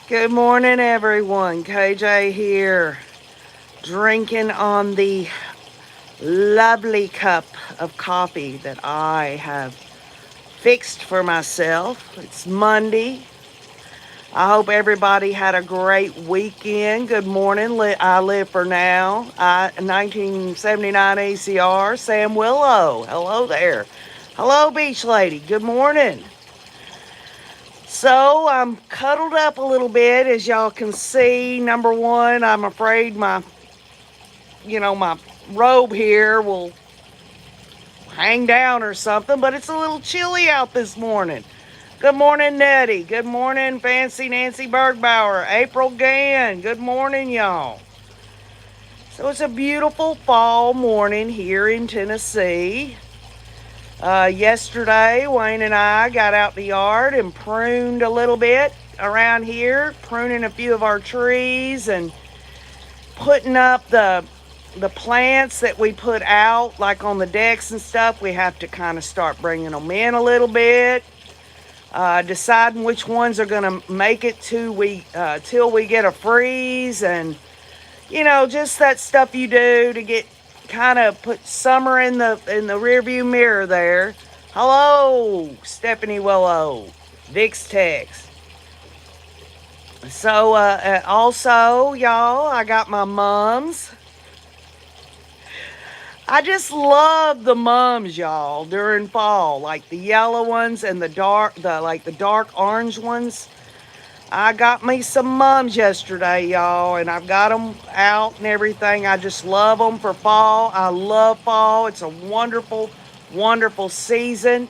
Good morning, everyone. KJ here, drinking on the lovely cup of coffee that I have fixed for myself. It's Monday. I hope everybody had a great weekend. Good morning. I live for now. 1979 ACR, Sam Willow. Hello there. Hello, Beach Lady. Good morning. So I'm cuddled up a little bit, as y'all can see. Number one, I'm afraid my robe here will hang down or something, but it's a little chilly out this morning. Good morning, Nettie. Good morning, Fancy Nancy Bergbauer. April Gann. Good morning, y'all. So it's a beautiful fall morning here in Tennessee. Yesterday, Wayne and I got out in the yard and pruned a little bit around here, pruning a few of our trees and putting up the plants that we put out, like on the decks and stuff. We have to kind of start bringing them in a little bit, deciding which ones are going to make it till we get a freeze, and just that stuff you do to get kind of put summer in the rearview mirror there. Hello, Stephanie Willow, Vix Tex. So also, y'all, I got my mums. I just love the mums, y'all, during fall, like the yellow ones and the dark orange ones. I got me some mums yesterday, y'all, and I've got them out and everything. I just love them for fall. I love fall. It's a wonderful, wonderful season.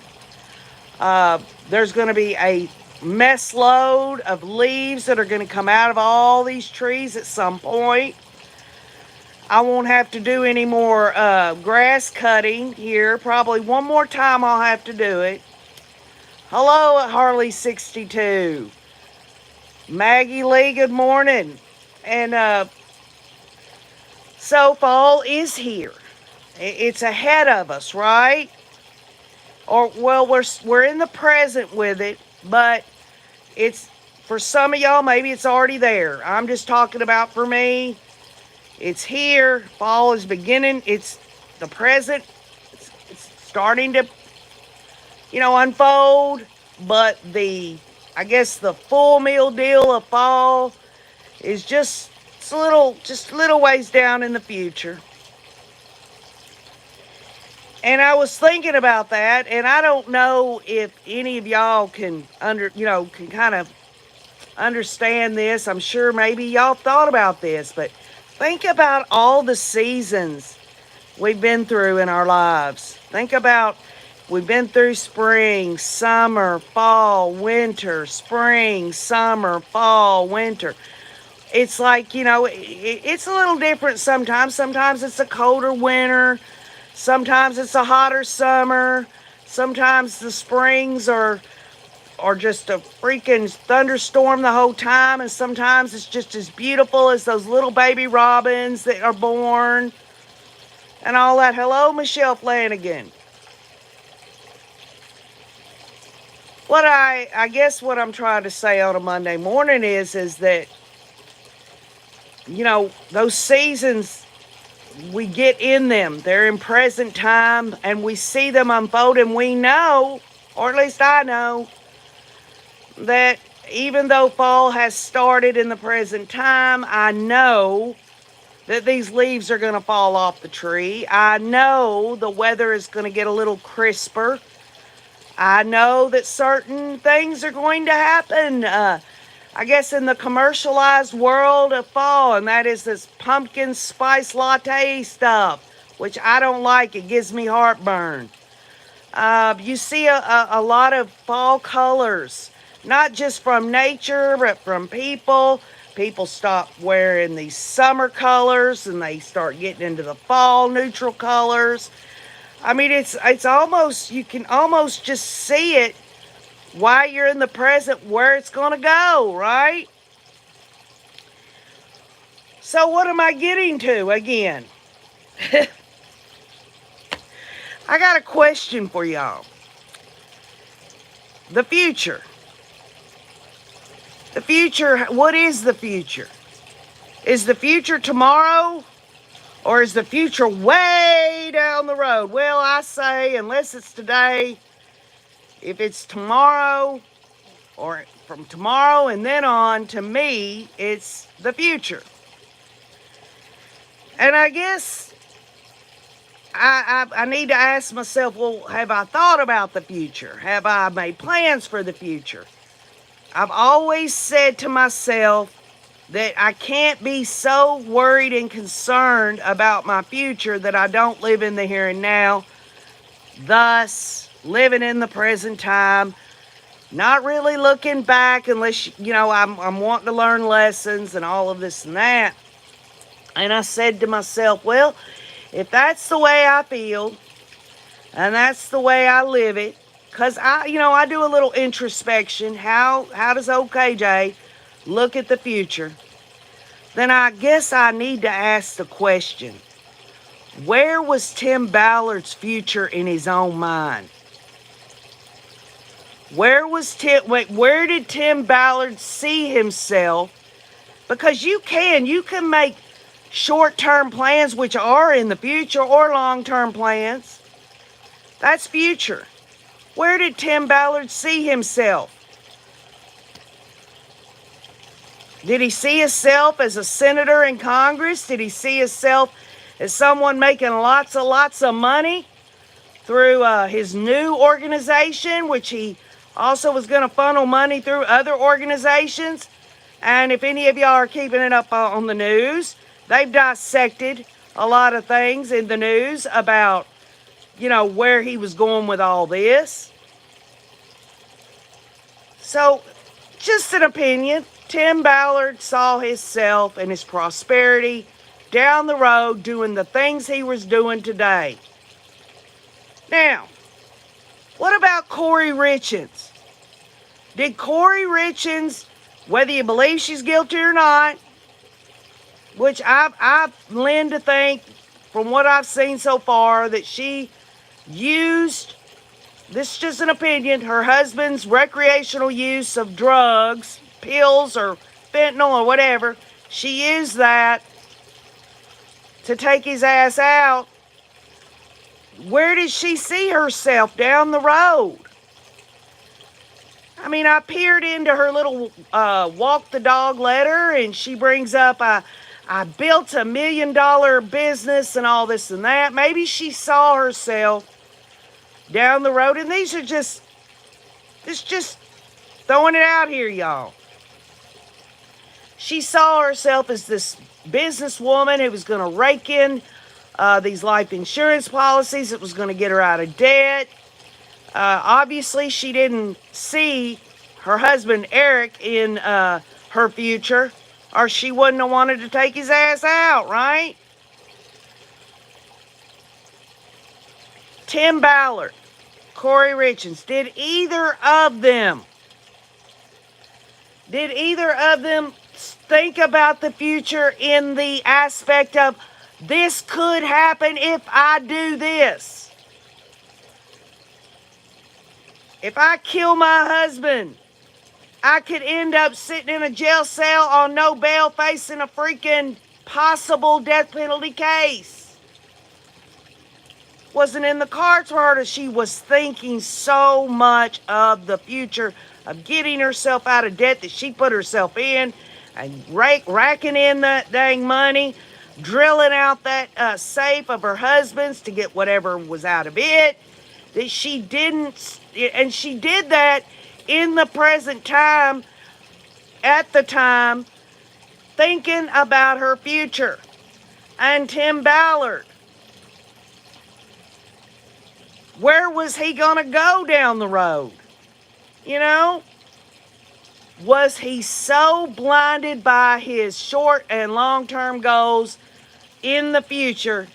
There's going to be a mess load of leaves that are going to come out of all these trees at some point. I won't have to do any more grass cutting here. Probably one more time I'll have to do it. Hello, Harley 62. Maggie Lee, good morning. And so fall is here. It's ahead of us, right? Or well, we're in the present with it, but it's for some of y'all maybe it's already there. I'm just talking about for me. It's here. Fall is beginning. It's the present. It's starting to, unfold. But I guess the full meal deal of fall is just a little ways down in the future. And I was thinking about that, and I don't know if any of y'all can kind of understand this. I'm sure maybe y'all thought about this, but think about all the seasons we've been through in our lives. Think about we've been through spring, summer, fall, winter, spring, summer, fall, winter. It's like, it's a little different sometimes. Sometimes it's a colder winter. Sometimes it's a hotter summer. Sometimes the springs are just a freaking thunderstorm the whole time, and sometimes it's just as beautiful as those little baby robins that are born and all that. Hello, Michelle Flanagan. I guess what I'm trying to say on a Monday morning is that those seasons, we get in them. They're in present time, and we see them unfold, and we know, or at least I know, that even though fall has started in the present time, I know that these leaves are going to fall off the tree. I know the weather is going to get a little crisper. I know that certain things are going to happen, I guess, in the commercialized world of fall, and that is this pumpkin spice latte stuff, which I don't like. It gives me heartburn. You see a lot of fall colors, not just from nature, but from people. People stop wearing these summer colors and they start getting into the fall neutral colors. I mean, it's almost, you can almost just see it while you're in the present where it's going to go, right? So what am I getting to again? I got a question for y'all. The future. The future, what is the future? Is the future tomorrow? Or is the future way down the road? Well, I say, unless it's today, if it's tomorrow or from tomorrow and then on, to me, it's the future. And I guess I need to ask myself, well, have I thought about the future? Have I made plans for the future? I've always said to myself that I can't be so worried and concerned about my future that I don't live in the here and now, thus living in the present time, not really looking back unless, I'm wanting to learn lessons and all of this and that. And I said to myself, well, if that's the way I feel and that's the way I live it, because I do a little introspection. How does OKJ look at the future? Then I guess I need to ask the question, where was Tim Ballard's future in his own mind? Where did Tim Ballard see himself? Because you can make short-term plans, which are in the future, or long-term plans. That's future. Where did Tim Ballard see himself? Did he see himself as a senator in Congress? Did he see himself as someone making lots of money through his new organization, which he also was going to funnel money through other organizations? And if any of y'all are keeping it up on the news, they've dissected a lot of things in the news about, where he was going with all this. So, just an opinion. Tim Ballard saw himself and his prosperity down the road doing the things he was doing today. Now, what about Corey Richins? Did Corey Richins, whether you believe she's guilty or not, which I lend to think, from what I've seen so far, that she used, this is just an opinion, her husband's recreational use of drugs, pills or fentanyl or whatever, she used that to take his ass out. Where did she see herself down the road? I mean, I peered into her little walk the dog letter, and she brings up, I built $1 million business and all this and that. Maybe she saw herself down the road, and these are just throwing it out here, y'all. She saw herself as this businesswoman who was going to rake in these life insurance policies. It was going to get her out of debt. Obviously, she didn't see her husband, Eric, in her future, or she wouldn't have wanted to take his ass out, right? Tim Ballard, Corey Richins, did either of them think about the future in the aspect of, this could happen if I do this? If I kill my husband, I could end up sitting in a jail cell on no bail facing a freaking possible death penalty case. Wasn't in the cards for her that she was thinking so much of the future, of getting herself out of debt that she put herself in, and racking in that dang money, drilling out that safe of her husband's to get whatever was out of it, that she didn't, and she did that in the present time, at the time, thinking about her future. And Tim Ballard, where was he going to go down the road? Was he so blinded by his short and long-term goals in the future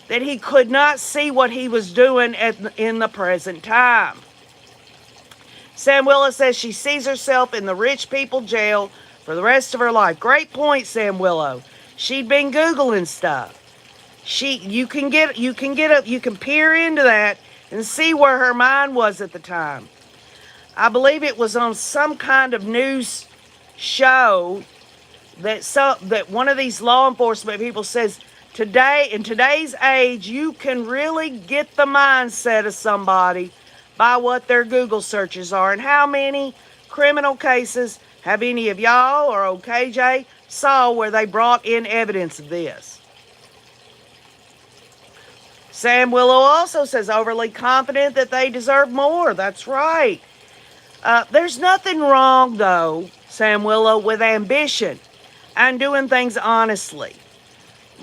that he could not see what he was doing in the present time? Sam Willow says she sees herself in the rich people jail for the rest of her life. Great point, Sam Willow. She'd been Googling stuff. You can peer into that and see where her mind was at the time. I believe it was on some kind of news show that one of these law enforcement people says, today, in today's age, you can really get the mindset of somebody by what their Google searches are. And how many criminal cases have any of y'all or OKJ saw where they brought in evidence of this? Sam Willow also says, overly confident that they deserve more. That's right. There's nothing wrong, though, Sam Willow, with ambition and doing things honestly.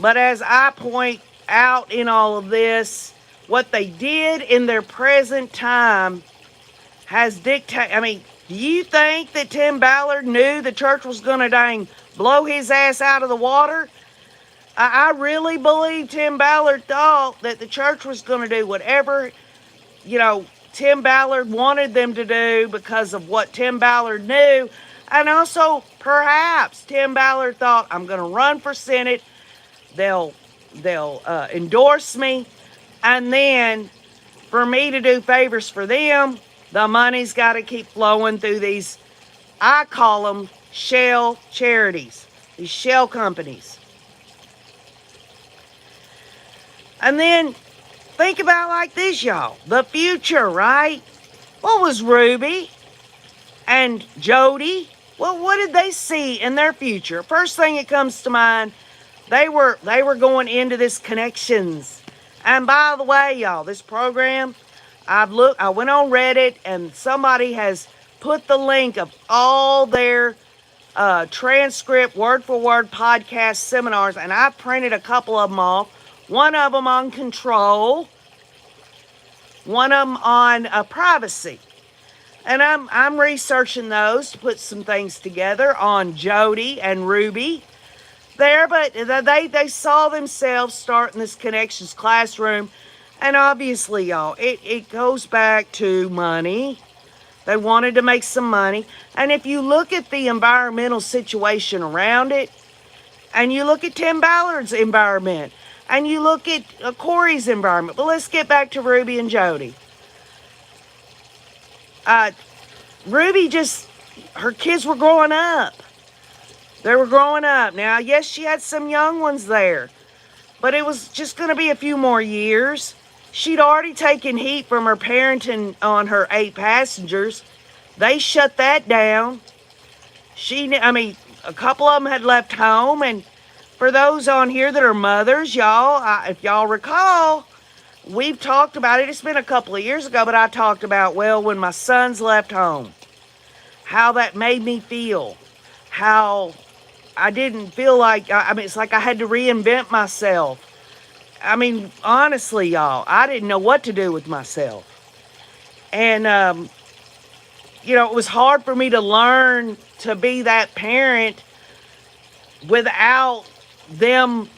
But as I point out in all of this, what they did in their present time has dictated. I mean, do you think that Tim Ballard knew the church was going to dang blow his ass out of the water? I really believe Tim Ballard thought that the church was going to do whatever, Tim Ballard wanted them to do because of what Tim Ballard knew. And also, perhaps, Tim Ballard thought, I'm going to run for Senate. They'll endorse me. And then, for me to do favors for them, the money's got to keep flowing through these, I call them shell charities, these shell companies. And then, think about it like this, y'all. The future, right? What was Ruby and Jody? Well, what did they see in their future? First thing that comes to mind, they were going into this Connections. And by the way, y'all, this program, I went on Reddit and somebody has put the link of all their transcript, word for word podcast seminars, and I printed a couple of them off. One of them on control, one of them on privacy. And I'm researching those to put some things together on Jody and Ruby there. But they saw themselves starting this Connections classroom. And obviously, y'all, it goes back to money. They wanted to make some money. And if you look at the environmental situation around it, and you look at Tim Ballard's environment, and you look at Corey's environment. But let's get back to Ruby and Jody. Ruby her kids were growing up. They were growing up. Now, yes, she had some young ones there, but it was just going to be a few more years. She'd already taken heat from her parenting on her 8 passengers. They shut that down. A couple of them had left home, and for those on here that are mothers, y'all, if y'all recall, we've talked about it. It's been a couple of years ago, but I talked about, when my sons left home, how that made me feel. How I didn't feel like, it's like I had to reinvent myself. Honestly, y'all, I didn't know what to do with myself. And, it was hard for me to learn to be that parent without them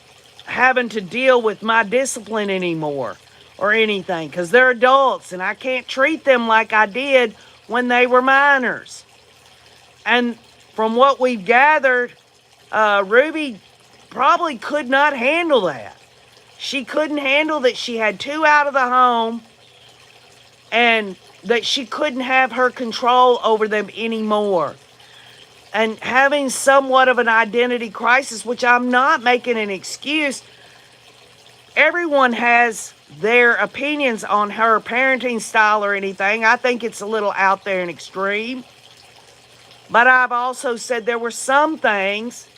having to deal with my discipline anymore or anything, because they're adults and I can't treat them like I did when they were minors. And from what we've gathered, Ruby probably could not handle that. She couldn't handle that she had 2 out of the home and that she couldn't have her control over them anymore. And having somewhat of an identity crisis, which I'm not making an excuse. Everyone has their opinions on her parenting style or anything. I think it's a little out there and extreme. But I've also said there were some things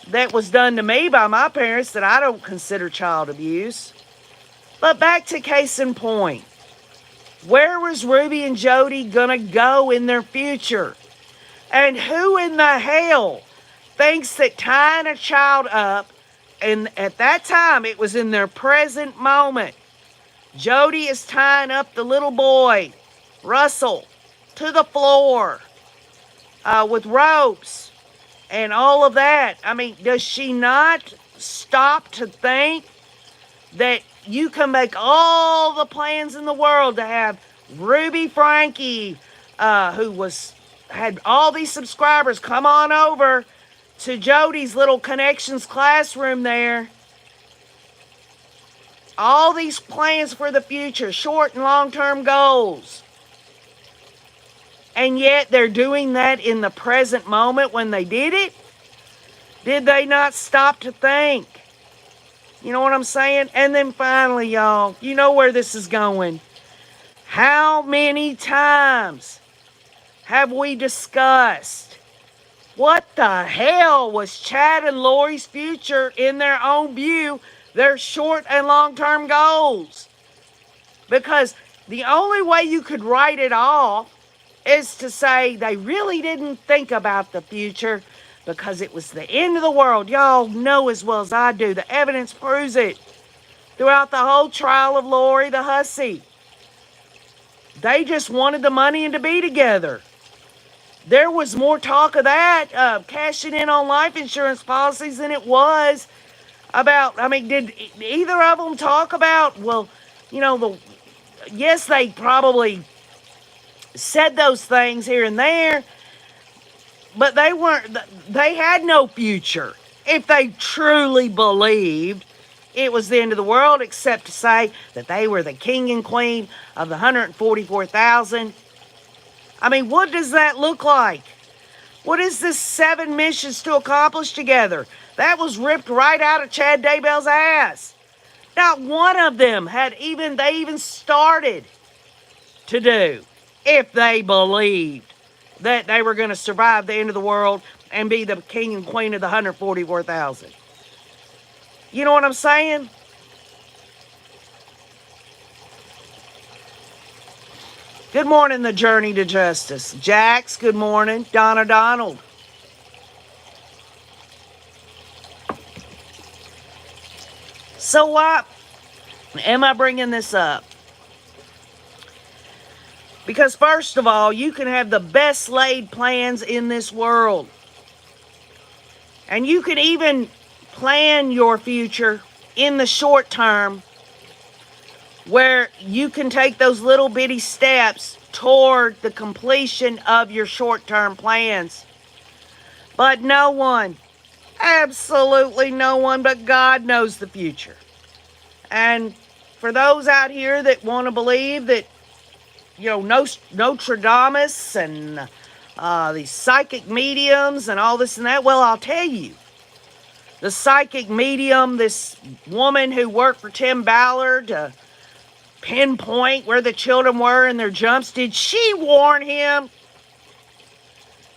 that was done to me by my parents that I don't consider child abuse. But back to case in point. Where was Ruby and Jody gonna go in their future? And who in the hell thinks that tying a child up, and at that time it was in their present moment, Jody is tying up the little boy, Russell, to the floor with ropes and all of that. Does she not stop to think that you can make all the plans in the world to have Ruby Frankie, who had all these subscribers, come on over to Jody's little Connections classroom there. All these plans for the future, short and long-term goals. And yet they're doing that in the present moment when they did it? Did they not stop to think? You know what I'm saying? And then finally, y'all, you know where this is going. How many times have we discussed what the hell was Chad and Lori's future in their own view, their short and long-term goals? Because the only way you could write it off is to say they really didn't think about the future because it was the end of the world. Y'all know as well as I do. The evidence proves it. Throughout the whole trial of Lori the hussy, they just wanted the money and to be together. There was more talk of that, cashing in on life insurance policies than it was about, I mean, did either of them talk about, well, you know, yes, they probably said those things here and there, but they had no future if they truly believed it was the end of the world, except to say that they were the king and queen of the 144,000. I mean, what does that look like? What is this 7 missions to accomplish together? That was ripped right out of Chad Daybell's ass. Not one of them they even started to do if they believed that they were going to survive the end of the world and be the king and queen of the 144,000. You know what I'm saying? Good morning, The Journey to Justice. Jax, good morning. Donna Donald. So why am I bringing this up? Because first of all, you can have the best laid plans in this world. And you can even plan your future in the short term where you can take those little bitty steps toward the completion of your short-term plans. But no one, absolutely no one but God knows the future. And for those out here that want to believe that, you know, Nostradamus and these psychic mediums and all this and that, well, I'll tell you. The psychic medium, this woman who worked for Tim Ballard to pinpoint where the children were in their jumps, did she warn him?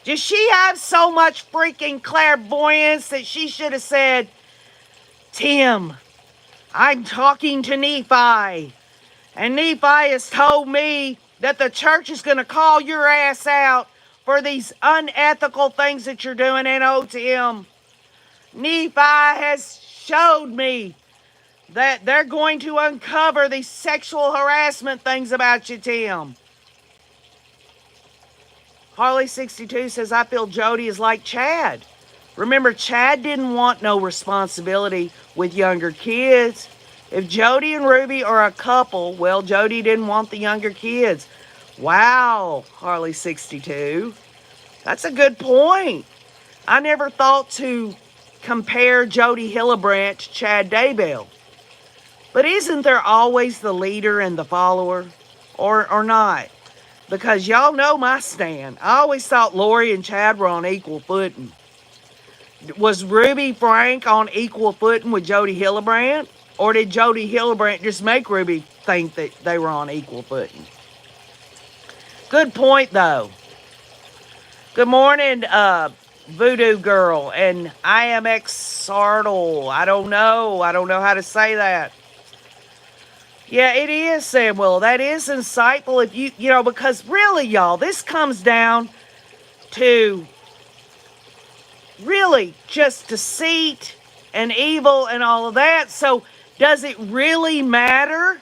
Did she have so much freaking clairvoyance that she should have said, Tim, I'm talking to Nephi, and Nephi has told me that the church is going to call your ass out for these unethical things that you're doing, and oh, Tim, Nephi has showed me that they're going to uncover these sexual harassment things about you, Tim. Harley62 says, I feel Jody is like Chad. Remember, Chad didn't want no responsibility with younger kids. If Jody and Ruby are a couple, well, Jody didn't want the younger kids. Wow, Harley62. That's a good point. I never thought to compare Jody Hillebrand to Chad Daybell. But isn't there always the leader and the follower? Or not? Because y'all know my stand. I always thought Lori and Chad were on equal footing. Was Ruby Frank on equal footing with Jody Hillebrand? Or did Jody Hillebrand just make Ruby think that they were on equal footing? Good point, though. Good morning, Voodoo Girl and IMX Sartle. I don't know how to say that. Yeah, it is, Samuel. That is insightful if you know, because really, y'all, this comes down to really just deceit and evil and all of that. So does it really matter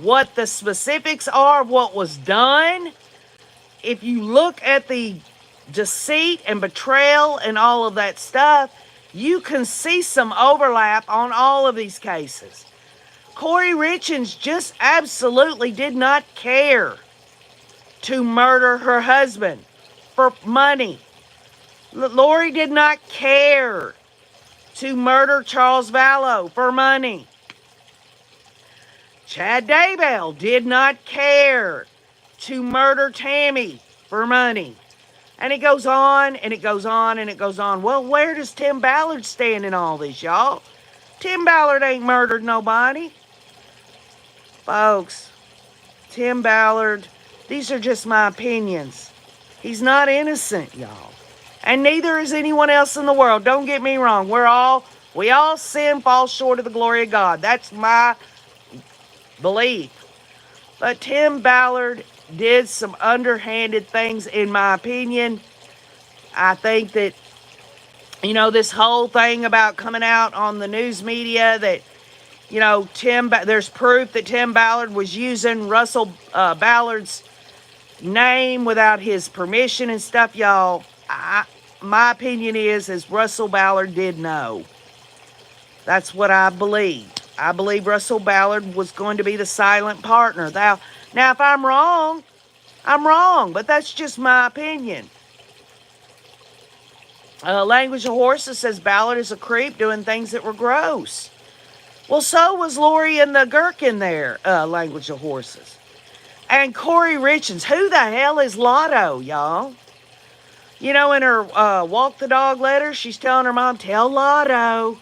what the specifics are of what was done? If you look at the deceit and betrayal and all of that stuff, you can see some overlap on all of these cases. Corey Richens just absolutely did not care to murder her husband for money. Lori did not care to murder Charles Vallow for money. Chad Daybell did not care to murder Tammy for money. And it goes on, and it goes on, and it goes on. Well, where does Tim Ballard stand in all this, y'all? Tim Ballard ain't murdered nobody. Folks, Tim Ballard, these are just my opinions. He's not innocent, y'all. And neither is anyone else in the world. Don't get me wrong. We all sin, fall short of the glory of God. That's my belief. But Tim Ballard did some underhanded things, in my opinion. I think that, this whole thing about coming out on the news media that, there's proof that Tim Ballard was using Russell Ballard's name without his permission and stuff, y'all. My opinion is Russell Ballard did know. That's what I believe. I believe Russell Ballard was going to be the silent partner. Now, if I'm wrong, I'm wrong, but that's just my opinion. Language of Horses says Ballard is a creep doing things that were gross. Well, so was Lori and the Gherkin there, Language of Horses. And Corey Richards. Who the hell is Lotto, y'all? In her Walk the Dog letter, she's telling her mom, tell Lotto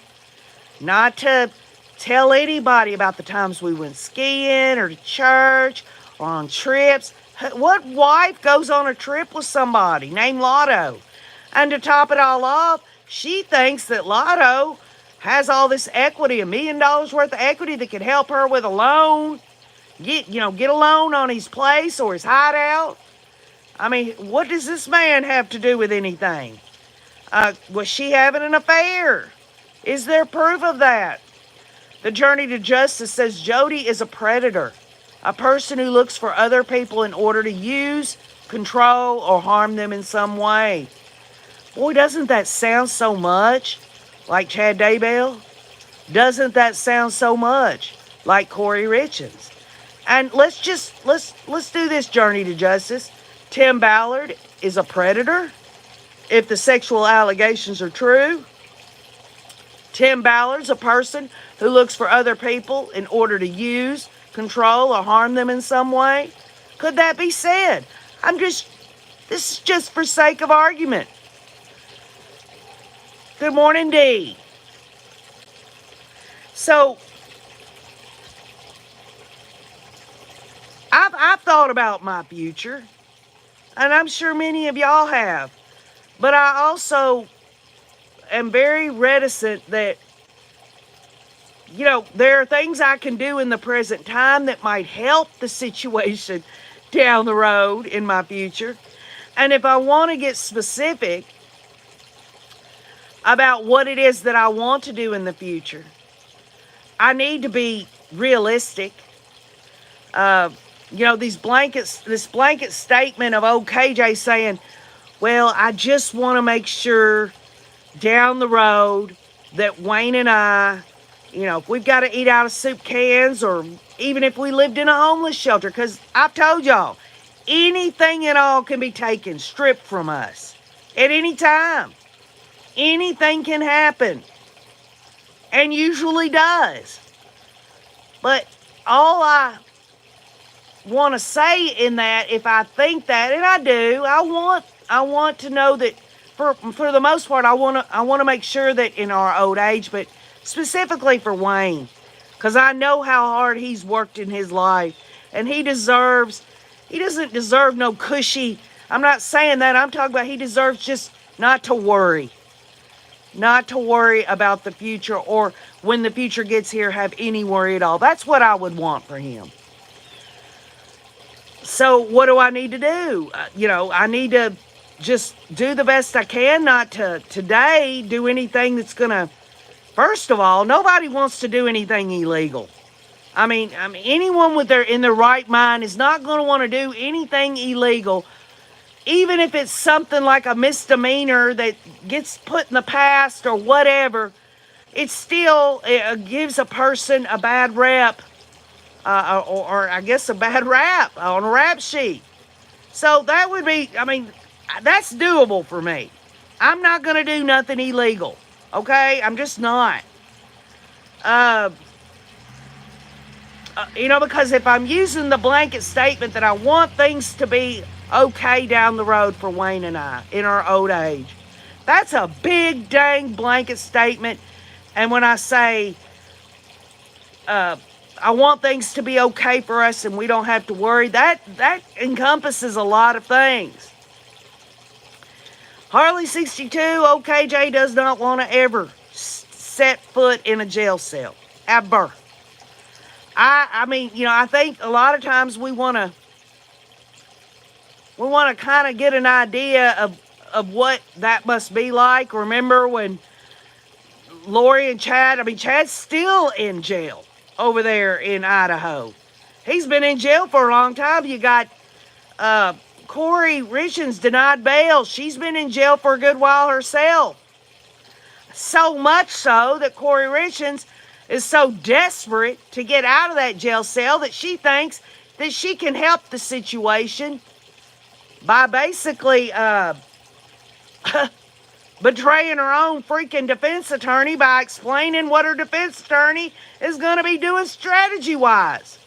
not to tell anybody about the times we went skiing or to church or on trips. What wife goes on a trip with somebody named Lotto? And to top it all off, she thinks that Lotto has all this equity, $1 million worth of equity that could help her with a loan. Get a loan on his place or his hideout. I mean, what does this man have to do with anything? Was she having an affair? Is there proof of that? The Journey to Justice says Jody is a predator, a person who looks for other people in order to use, control, or harm them in some way. Boy, doesn't that sound so much like Chad Daybell? Doesn't that sound so much like Corey Richards? And let's do this, Journey to Justice. Tim Ballard is a predator. If the sexual allegations are true, Tim Ballard's a person who looks for other people in order to use, control, or harm them in some way. Could that be said? This is just for sake of argument. Good morning, Dee. So, I've thought about my future, and I'm sure many of y'all have. But I also am very reticent that, there are things I can do in the present time that might help the situation down the road in my future. And if I want to get specific about what it is that I want to do in the future, I need to be realistic. This blanket statement of old KJ saying, well, I just want to make sure down the road that Wayne and I, if we've got to eat out of soup cans or even if we lived in a homeless shelter, because I've told y'all, anything at all can be taken, stripped from us at any time. Anything can happen, and usually does. But all I want to say in that, if I think that, and I do, I want to know that for the most part, I want to make sure that in our old age, but specifically for Wayne, because I know how hard he's worked in his life, and he doesn't deserve no cushy. I'm not saying that. I'm talking about he deserves just not to worry about the future, or when the future gets here, have any worry at all. That's what I would want for him. So what do I need to do? I need to just do the best I can not to today do anything that's going to, first of all, nobody wants to do anything illegal. I mean, anyone in their right mind is not going to want to do anything illegal, even if it's something like a misdemeanor that gets put in the past or whatever. It still gives a person a bad rep, or I guess a bad rap on a rap sheet. So that would be, that's doable for me. I'm not going to do nothing illegal, okay? I'm just not. Because if I'm using the blanket statement that I want things to be okay down the road for Wayne and I in our old age. That's a big dang blanket statement. And when I say I want things to be okay for us and we don't have to worry, that encompasses a lot of things. Harley 62, OKJ does not want to ever set foot in a jail cell. Ever. I mean, I think a lot of times we want to kind of get an idea of what that must be like. Remember when Lori and Chad's still in jail over there in Idaho. He's been in jail for a long time. You got Corey Richens denied bail. She's been in jail for a good while herself. So much so that Corey Richens is so desperate to get out of that jail cell that she thinks that she can help the situation by basically betraying her own freaking defense attorney by explaining what her defense attorney is going to be doing strategy-wise.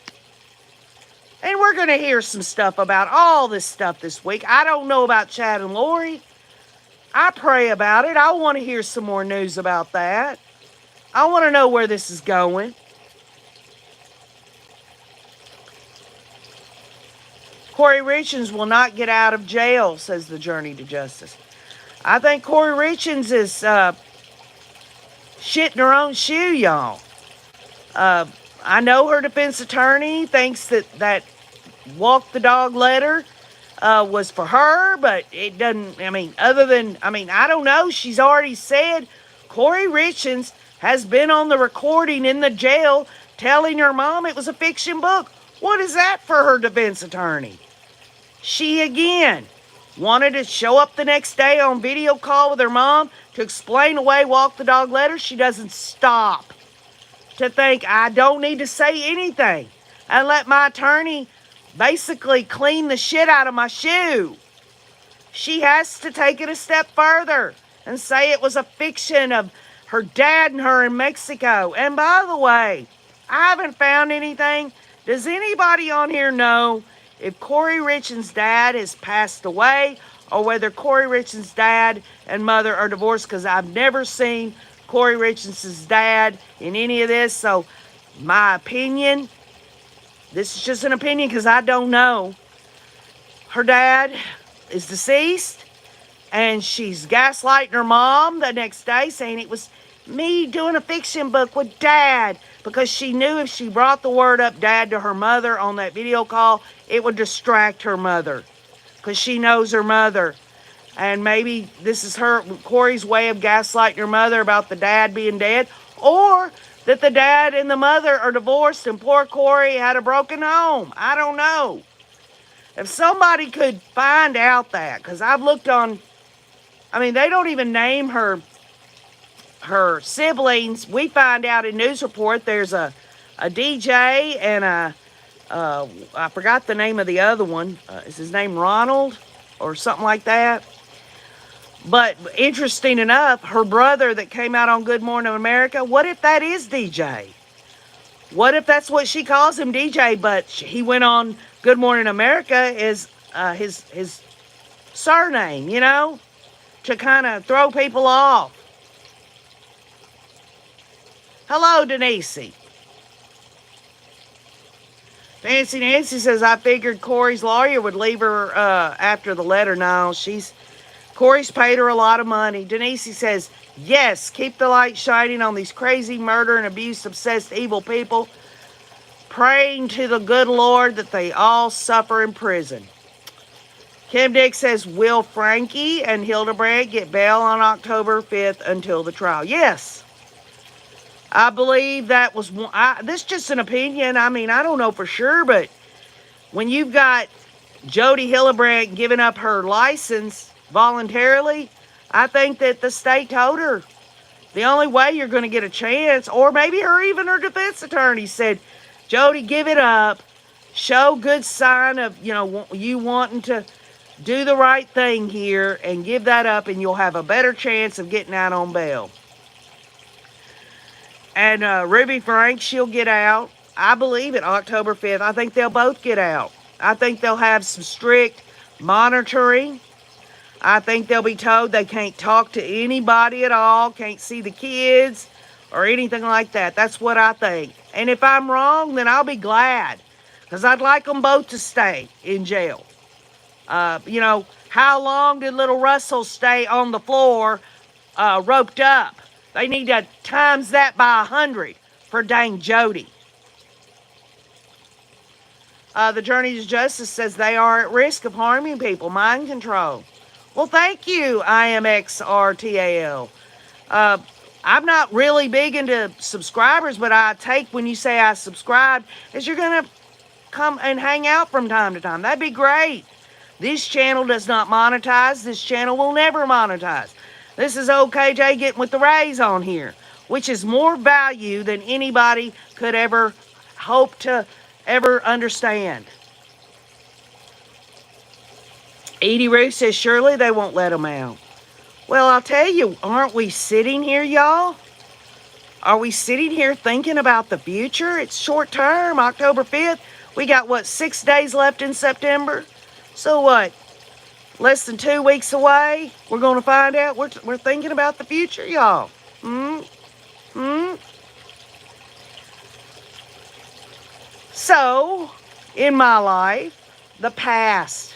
And we're going to hear some stuff about all this stuff this week. I don't know about Chad and Lori. I pray about it. I want to hear some more news about that. I want to know where this is going. Corey Richens will not get out of jail, says the Journey to Justice. I think Corey Richens is shitting her own shoe, y'all. I know her defense attorney thinks that walk the dog letter was for her, but it doesn't, I don't know. She's already said Corey Richens has been on the recording in the jail telling her mom it was a fiction book. What is that for her defense attorney? She, again, wanted to show up the next day on video call with her mom to explain away walk the dog letter. She doesn't stop to think, I don't need to say anything, and let my attorney basically clean the shit out of my shoe. She has to take it a step further and say it was a fiction of her dad and her in Mexico. And by the way, I haven't found anything. Does anybody on here know if Corey Richens' dad has passed away or whether Corey Richens' dad and mother are divorced? Because I've never seen Corey Richens' dad in any of this. So my opinion, this is just an opinion because I don't know. Her dad is deceased and she's gaslighting her mom the next day saying it was me doing a fiction book with dad, because she knew if she brought the word up dad to her mother on that video call, it would distract her mother because she knows her mother. And maybe this is Corey's way of gaslighting her mother about the dad being dead, or that the dad and the mother are divorced and poor Corey had a broken home. I don't know. If somebody could find out that, because I've looked on, they don't even name her siblings. We find out in News Report there's a DJ and I forgot the name of the other one. Is his name Ronald or something like that? But interesting enough, her brother that came out on Good Morning America, what if that is DJ? What if that's what she calls him, DJ, but he went on Good Morning America as his surname, to kind of throw people off. Hello, Denise. Fancy Nancy says, I figured Corey's lawyer would leave her after the letter. No, Corey's paid her a lot of money. Denise says, yes, keep the light shining on these crazy murder and abuse obsessed evil people, praying to the good Lord that they all suffer in prison. Kim Dick says, will Frankie and Hildebrandt get bail on October 5th until the trial? Yes. I believe that was one. This is just an opinion. I don't know for sure, but when you've got Jody Hildebrandt giving up her license voluntarily, I think that the state told her the only way you're going to get a chance, or maybe even her defense attorney said, Jody, give it up. Show good sign of, you wanting to do the right thing here and give that up, and you'll have a better chance of getting out on bail. And Ruby Frank, she'll get out. I believe it, October 5th. I think they'll both get out. I think they'll have some strict monitoring. I think they'll be told they can't talk to anybody at all, can't see the kids or anything like that. That's what I think. And if I'm wrong, then I'll be glad, because I'd like them both to stay in jail. How long did little Russell stay on the floor roped up? They need to times that by 100 for dang Jody. The Journey to Justice says they are at risk of harming people. Mind control. Well, thank you, IMXRTAL. I'm not really big into subscribers, but I take when you say I subscribe is you're going to come and hang out from time to time. That'd be great. This channel does not monetize. This channel will never monetize. This is OKJ getting with the Rays on here, which is more value than anybody could ever hope to ever understand. Edie Ruth says, surely they won't let them out. Well, I'll tell you, aren't we sitting here, y'all? Are we sitting here thinking about the future? It's short term, October 5th. We got, 6 days left in September? So what? Less than 2 weeks away? We're going to find out. We're thinking about the future, y'all. So, in my life, the past.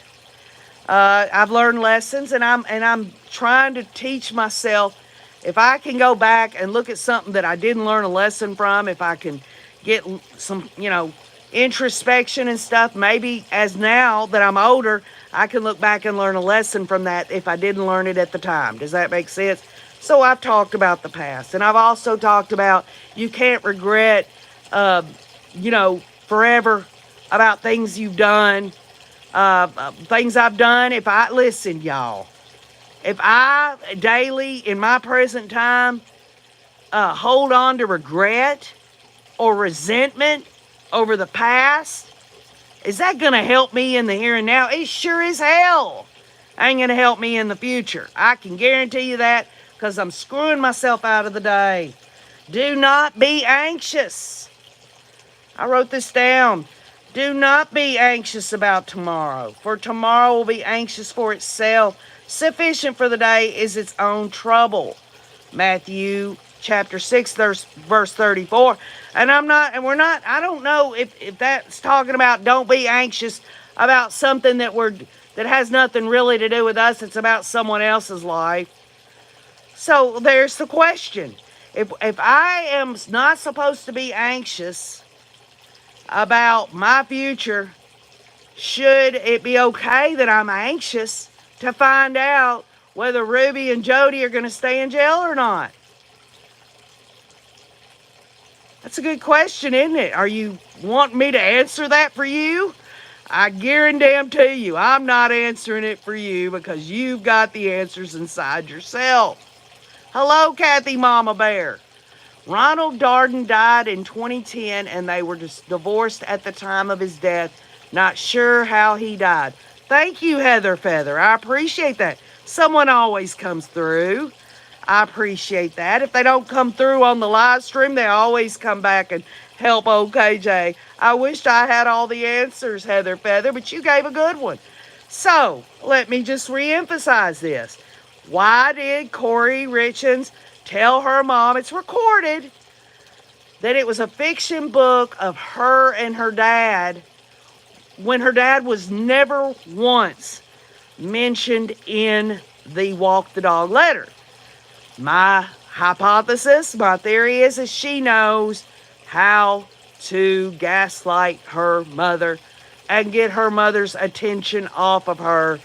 I've learned lessons, and I'm trying to teach myself. If I can go back and look at something that I didn't learn a lesson from, if I can get some, introspection and stuff, maybe as now that I'm older, I can look back and learn a lesson from that if I didn't learn it at the time. Does that make sense? So I've talked about the past, and I've also talked about you can't regret, forever about things you've done. Things I've done. Listen, y'all, if I daily in my present time hold on to regret or resentment over the past, is that going to help me in the here and now? It sure as hell ain't going to help me in the future. I can guarantee you that, because I'm screwing myself out of the day. Do not be anxious. I wrote this down. Do not be anxious about tomorrow, for tomorrow will be anxious for itself. Sufficient for the day is its own trouble. Matthew chapter 6, verse 34. I don't know if that's talking about don't be anxious about something that has nothing really to do with us. It's about someone else's life. So there's the question. If I am not supposed to be anxious about my future, should it be okay that I'm anxious to find out whether Ruby and Jody are going to stay in jail or not? That's a good question, isn't it? Are you wanting me to answer that for you? I guarantee you, I'm not answering it for you, because you've got the answers inside yourself. Hello, Kathy Mama Bear. Ronald Darden died in 2010, and they were divorced at the time of his death. Not sure how he died. Thank you, Heather Feather. I appreciate that. Someone always comes through. I appreciate that. If they don't come through on the live stream, they always come back and help OKJ. I wished I had all the answers, Heather Feather, but you gave a good one. So, let me just reemphasize this. Why did Corey Richins tell her mom, it's recorded, that it was a fiction book of her and her dad, when her dad was never once mentioned in the Walk the Dog letter? My hypothesis, my theory is she knows how to gaslight her mother and get her mother's attention off of her.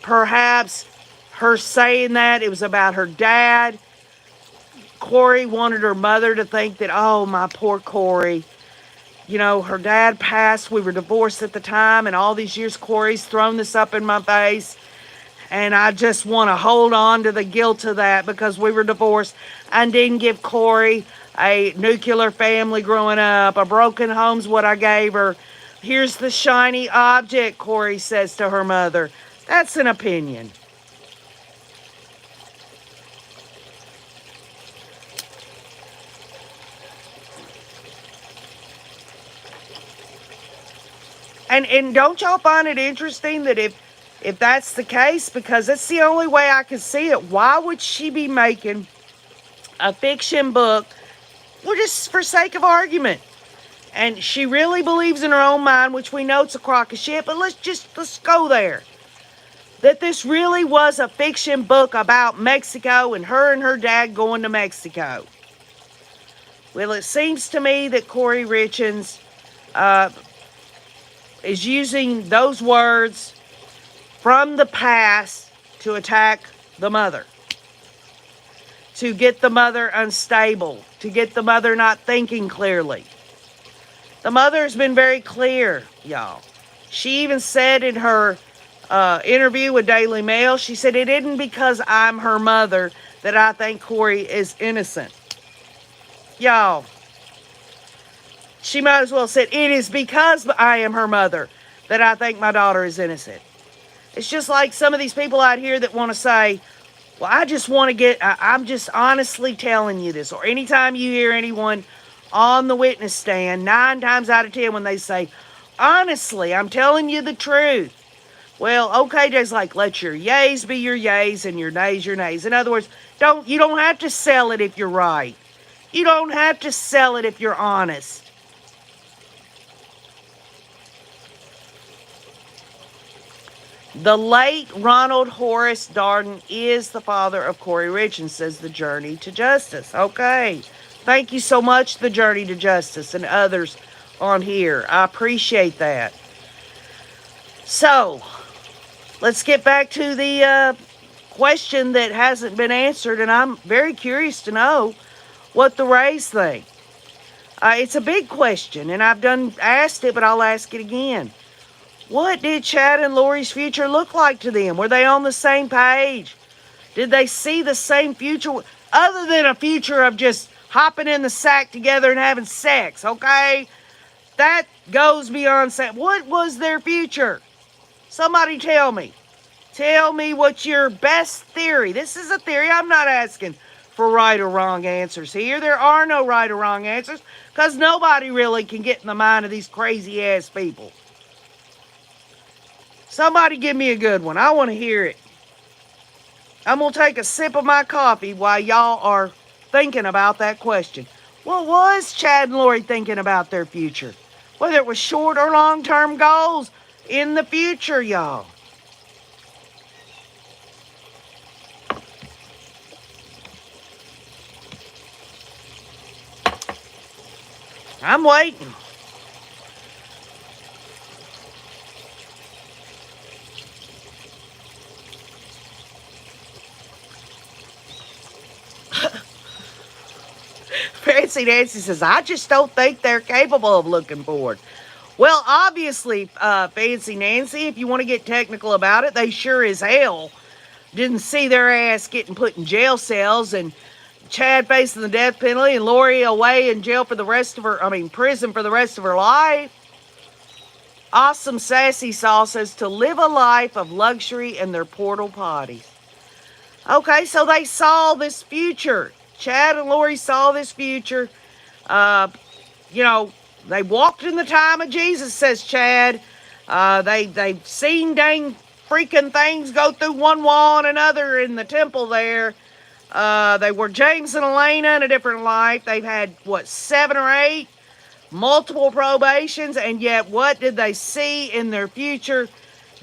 Perhaps her saying that it was about her dad. Corey wanted her mother to think that, oh, my poor Corey. Her dad passed. We were divorced at the time, and all these years Corey's thrown this up in my face. And I just want to hold on to the guilt of that, because we were divorced and didn't give Corey a nuclear family growing up. A broken home's what I gave her. Here's the shiny object, Corey says to her mother. That's an opinion. And don't y'all find it interesting that if If that's the case, because that's the only way I can see it, why would she be making a fiction book? Well, just for sake of argument. And she really believes in her own mind, which we know it's a crock of shit, but let's go there. That this really was a fiction book about Mexico and her dad going to Mexico. Well, it seems to me that Kouri Richins is using those words from the past to attack the mother. To get the mother unstable. To get the mother not thinking clearly. The mother has been very clear, y'all. She even said in her interview with Daily Mail, she said, it isn't because I'm her mother that I think Kouri is innocent. Y'all, she might as well have said, it is because I am her mother that I think my daughter is innocent. It's just like some of these people out here that want to say, well, I just want to get, I'm just honestly telling you this. Or anytime you hear anyone on the witness stand, 9 times out of 10 when they say, honestly, I'm telling you the truth. Well, okay, just like, let your yays be your yays and your nays your nays. In other words, you don't have to sell it if you're right. You don't have to sell it if you're honest. The late Ronald Horace Darden is the father of Kouri Richins, says The Journey to Justice. Okay. Thank you so much, The Journey to Justice, and others on here. I appreciate that. So, let's get back to the question that hasn't been answered, and I'm very curious to know what the Rays think. It's a big question, and I've asked it, but I'll ask it again. What did Chad and Lori's future look like to them? Were they on the same page? Did they see the same future, other than a future of just hopping in the sack together and having sex, okay? That goes beyond sex. What was their future? Somebody tell me. Tell me what's your best theory. This is a theory. I'm not asking for right or wrong answers here. There are no right or wrong answers because nobody really can get in the mind of these crazy ass people. Somebody give me a good one. I want to hear it. I'm going to take a sip of my coffee while y'all are thinking about that question. What was Chad and Lori thinking about their future? Whether it was short or long-term goals in the future, y'all. I'm waiting. Fancy Nancy says, I just don't think they're capable of looking forward. Well, obviously, Fancy Nancy, if you want to get technical about it, they sure as hell didn't see their ass getting put in jail cells and Chad facing the death penalty and Lori away in jail for the rest of her, prison for the rest of her life. Awesome Sassy Saw says, to live a life of luxury in their portal potties. Okay, so they saw this future. Chad and Lori saw this future. They walked in the time of Jesus, says Chad. They've seen dang freaking things go through one wall and another in the temple there. They were James and Elena in a different life. They've had, 7 or 8? Multiple probations. And yet, what did they see in their future?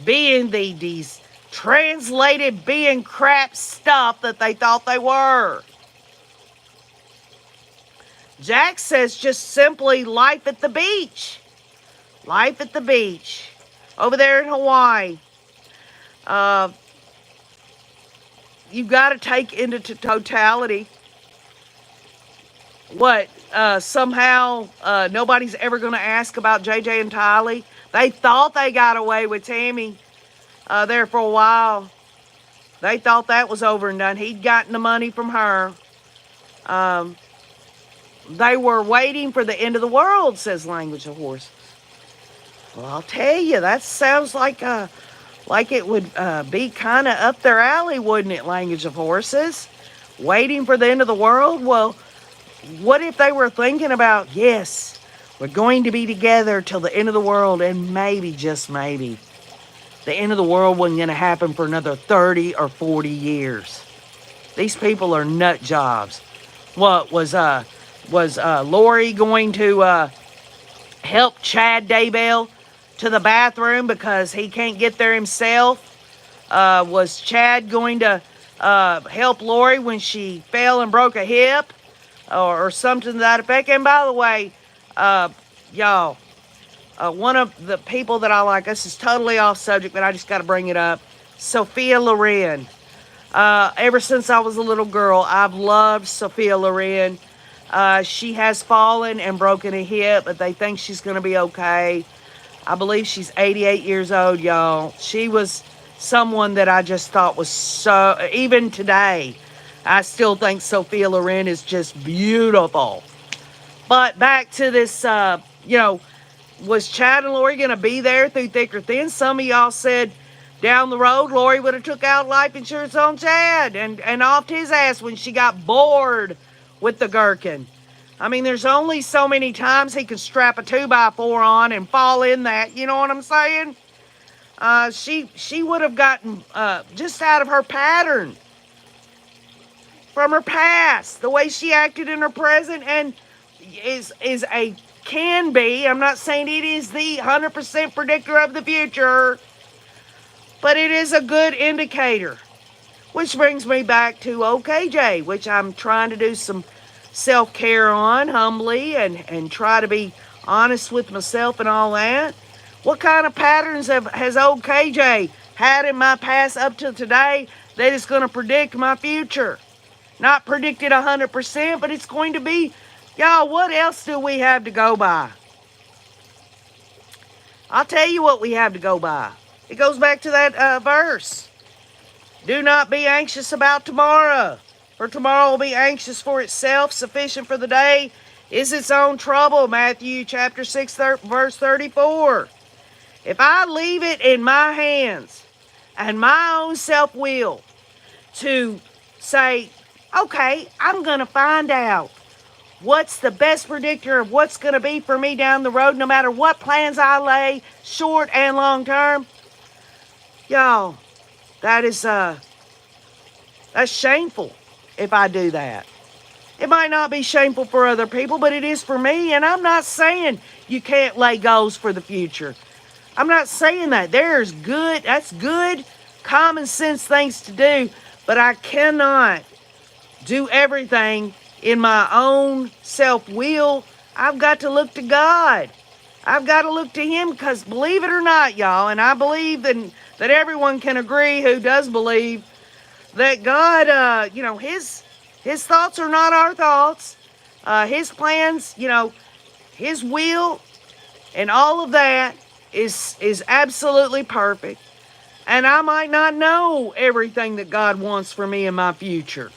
Being these translated being crap stuff that they thought they were. Jack says just simply life at the beach. Life at the beach. Over there in Hawaii. You've got to take into totality what somehow nobody's ever going to ask about JJ and Tylee. They thought they got away with Tammy there for a while. They thought that was over and done. He'd gotten the money from her. They were waiting for the end of the world, says Language of Horses. Well, I'll tell you, that sounds like it would be kind of up their alley, wouldn't it, Language of Horses? Waiting for the end of the world? Well, what if they were thinking about, yes, we're going to be together till the end of the world, and maybe, just maybe, the end of the world wasn't going to happen for another 30 or 40 years. These people are nut jobs. What was Lori going to help Chad Daybell to the bathroom because he can't get there himself? Was Chad going to help Lori when she fell and broke a hip or something to that effect? And by the way, y'all, one of the people that I like, this is totally off subject, but I just got to bring it up, Sophia Loren. Ever since I was a little girl, I've loved Sophia Loren. She has fallen and broken a hip, but they think she's going to be okay. I believe she's 88 years old, y'all. She was someone that I just thought was so, even today, I still think Sophia Loren is just beautiful. But back to this, was Chad and Lori going to be there through thick or thin? Some of y'all said down the road, Lori would have took out life insurance on Chad and offed his ass when she got bored with the gherkin. I mean, there's only so many times he could strap a 2x4 on and fall in that. You know what I'm saying? She would have gotten just out of her pattern from her past, the way she acted in her present, and can be. I'm not saying it is the 100% predictor of the future, but it is a good indicator. Which brings me back to OKJ, which I'm trying to do some self-care on humbly and try to be honest with myself and all that. What kind of patterns has old KJ had in my past up to today that is going to predict my future? Not predicted 100%, but it's going to be. Y'all, what else do we have to go by? I'll tell you what we have to go by. It goes back to that verse. Do not be anxious about tomorrow, for tomorrow will be anxious for itself. Sufficient for the day is its own trouble. Matthew chapter 6, verse 34. If I leave it in my hands and my own self-will to say, okay, I'm going to find out what's the best predictor of what's going to be for me down the road, no matter what plans I lay, short and long term. Y'all, that's shameful if I do that. It might not be shameful for other people, but it is for me. And I'm not saying you can't lay goals for the future. I'm not saying that. That's good, common sense things to do, but I cannot do everything in my own self-will. I've got to look to God. I've got to look to Him because believe it or not, y'all, and I believe that everyone can agree who does believe that God, His thoughts are not our thoughts. His plans, His will and all of that is absolutely perfect. And I might not know everything that God wants for me in my future.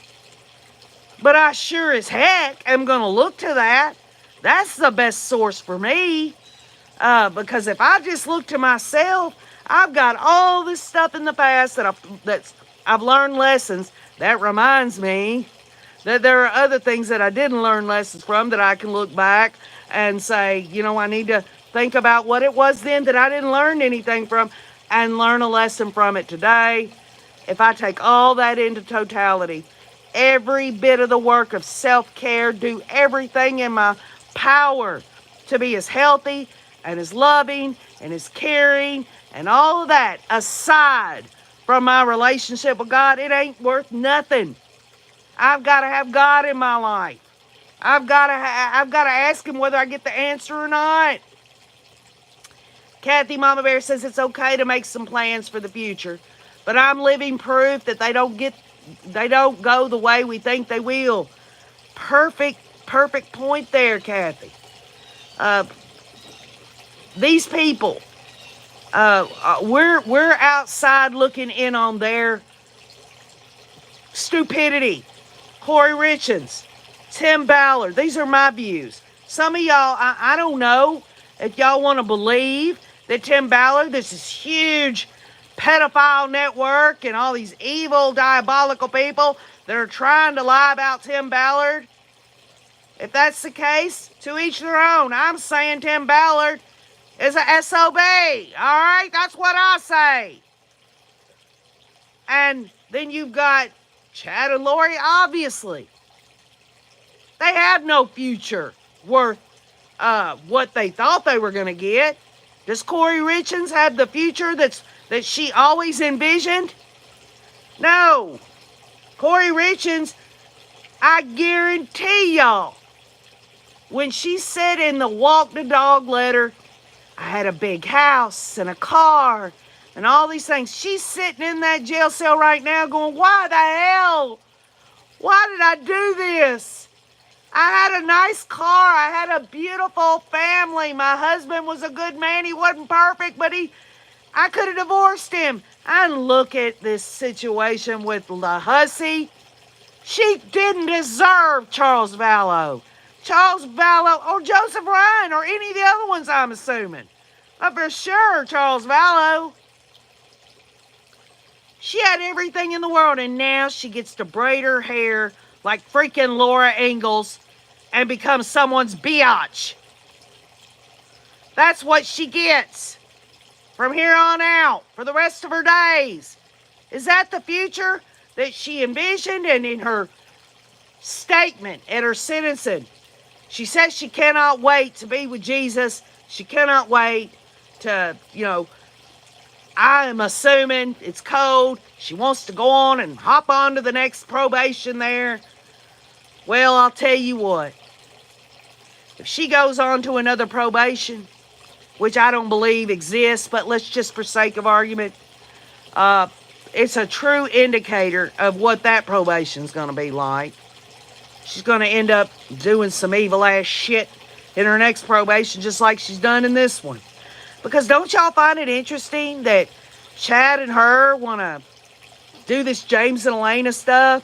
But I sure as heck am going to look to that. That's the best source for me. Because if I just look to myself, I've got all this stuff in the past that I've learned lessons. That reminds me that there are other things that I didn't learn lessons from that I can look back and say, I need to think about what it was then that I didn't learn anything from and learn a lesson from it today. If I take all that into totality, every bit of the work of self-care, do everything in my power to be as healthy and as loving and as caring and all of that aside from my relationship with God, it ain't worth nothing. I've got to have God in my life. I've got to ask Him whether I get the answer or not. Kathy Mama Bear says it's okay to make some plans for the future, but I'm living proof that they don't go the way we think they will. Perfect point there, Kathy. These people, we're outside looking in on their stupidity. Corey Richards, Tim Ballard, these are my views. Some of y'all, I don't know if y'all want to believe that Tim Ballard, this is huge pedophile network and all these evil, diabolical people that are trying to lie about Tim Ballard. If that's the case, to each their own. I'm saying Tim Ballard, is a SOB. All right, that's what I say. And then you've got Chad and Lori, obviously. They have no future worth what they thought they were going to get. Does Corey Richins have the future that she always envisioned? No. Corey Richins, I guarantee y'all, when she said in the Walk the Dog letter, I had a big house and a car and all these things, she's sitting in that jail cell right now going, why the hell? Why did I do this? I had a nice car. I had a beautiful family. My husband was a good man. He wasn't perfect, but I could have divorced him. And look at this situation with the hussy. She didn't deserve Charles Vallow. Charles Vallow or Joseph Ryan or any of the other ones, I'm assuming. But for sure, Charles Vallow. She had everything in the world, and now she gets to braid her hair like freaking Laura Ingalls and become someone's biatch. That's what she gets from here on out for the rest of her days. Is that the future that she envisioned? And in her statement at her sentencing, she says she cannot wait to be with Jesus. She cannot wait to, I am assuming it's cold. She wants to go on and hop on to the next probation there. Well, I'll tell you what. If she goes on to another probation, which I don't believe exists, but let's just for sake of argument, it's a true indicator of what that probation's going to be like. She's going to end up doing some evil-ass shit in her next probation, just like she's done in this one. Because don't y'all find it interesting that Chad and her want to do this James and Elena stuff?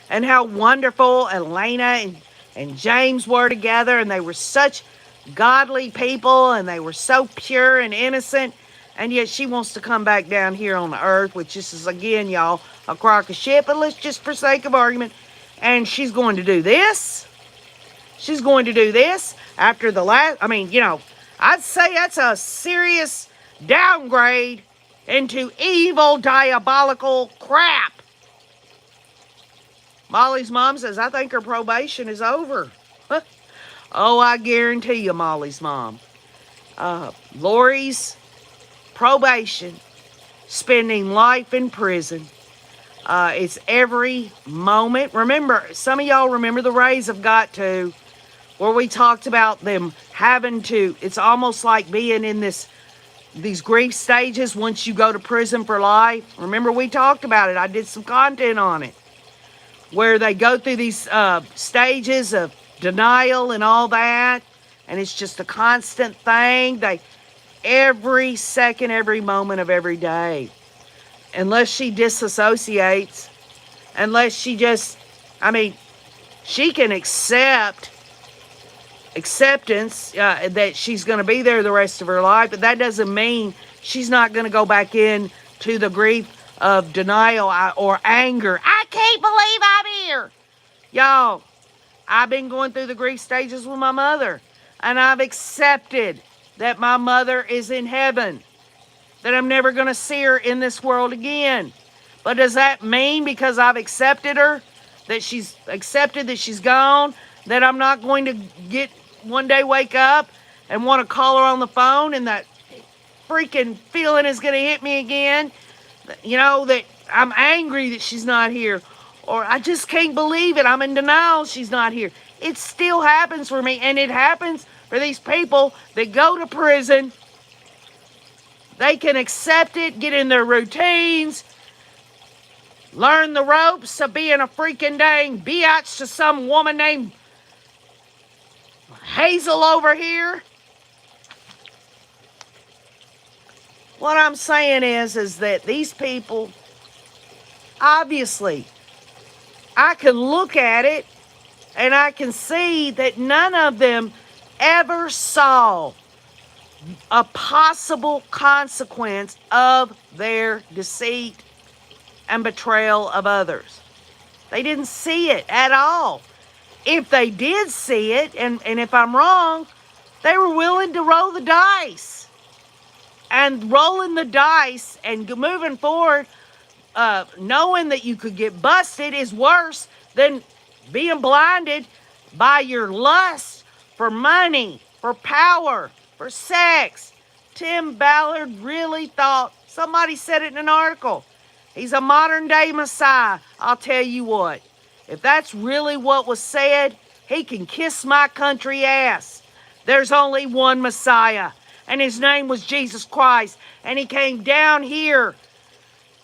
And how wonderful Elena and James were together, and they were such godly people, and they were so pure and innocent, and yet she wants to come back down here on the earth, which this is, again, y'all, a crock of shit, but let's just for sake of argument, and she's going to do this. She's going to do this after the last, I'd say that's a serious downgrade into evil, diabolical crap. Molly's mom says, I think her probation is over. Oh, I guarantee you, Molly's mom. Lori's probation, spending life in prison. It's every moment. Remember, some of y'all remember the Rays have got to, where we talked about them having to, it's almost like being in these grief stages once you go to prison for life. Remember, we talked about it. I did some content on it, where they go through these stages of denial and all that, and it's just a constant thing. Every second, every moment of every day, unless she disassociates, unless she just, she can acceptance that she's going to be there the rest of her life, but that doesn't mean she's not going to go back in to the grief of denial or anger. I can't believe I'm here. Y'all, I've been going through the grief stages with my mother, and I've accepted that my mother is in heaven, that I'm never going to see her in this world again. But does that mean because I've accepted her, that she's accepted that she's gone, that I'm not going to get one day wake up and want to call her on the phone and that freaking feeling is going to hit me again? That I'm angry that she's not here, or I just can't believe it. I'm in denial she's not here. It still happens for me, and it happens for these people that go to prison. They can accept it, get in their routines, learn the ropes of being a freaking dang biatch to some woman named Hazel over here. What I'm saying is that these people, obviously, I can look at it and I can see that none of them ever saw a possible consequence of their deceit and betrayal of others. They didn't see it at all. If they did see it, and if I'm wrong, They were willing to roll the dice. And rolling the dice and moving forward, knowing that you could get busted is worse than being blinded by your lust for money, for power, for sex. Tim Ballard really thought, somebody said it in an article, he's a modern day Messiah. I'll tell you what, if that's really what was said, he can kiss my country ass. There's only one Messiah, and his name was Jesus Christ, and he came down here,